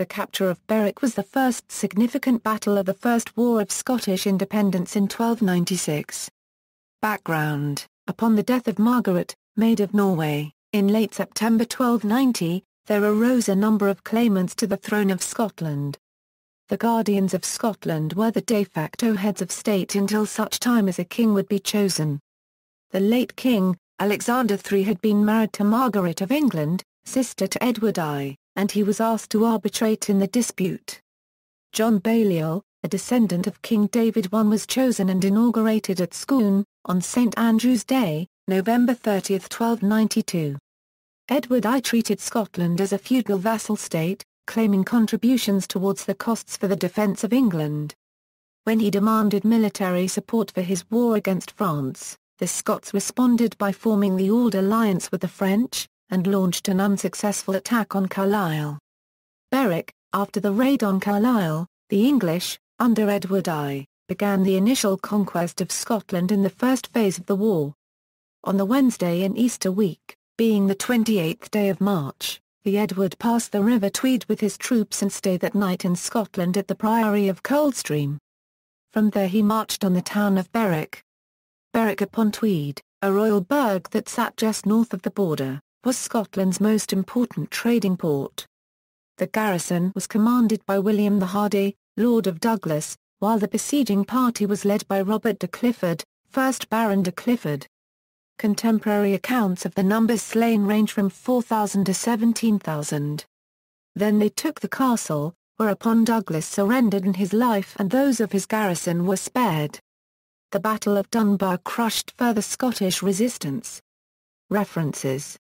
The capture of Berwick was the first significant battle of the First War of Scottish Independence in 1296. Background: upon the death of Margaret, Maid of Norway, in late September 1290, there arose a number of claimants to the throne of Scotland. The Guardians of Scotland were the de facto heads of state until such time as a king would be chosen. The late king, Alexander III, had been married to Margaret of England, sister to Edward I, and he was asked to arbitrate in the dispute. John Balliol, a descendant of King David I, was chosen and inaugurated at Scone, on St Andrew's Day, November 30, 1292. Edward I treated Scotland as a feudal vassal state, claiming contributions towards the costs for the defence of England. When he demanded military support for his war against France, the Scots responded by forming the Old Alliance with the French, and launched an unsuccessful attack on Carlisle. Berwick: after the raid on Carlisle, the English, under Edward I, began the initial conquest of Scotland in the first phase of the war. On the Wednesday in Easter week, being the 28th day of March, the Edward passed the River Tweed with his troops and stayed that night in Scotland at the Priory of Coldstream. From there he marched on the town of Berwick. Berwick upon Tweed, a royal burgh that sat just north of the border, was Scotland's most important trading port. The garrison was commanded by William the Hardy, Lord of Douglas, while the besieging party was led by Robert de Clifford, 1st Baron de Clifford. Contemporary accounts of the numbers slain range from 4,000 to 17,000. Then they took the castle, whereupon Douglas surrendered and his life and those of his garrison were spared. The Battle of Dunbar crushed further Scottish resistance. References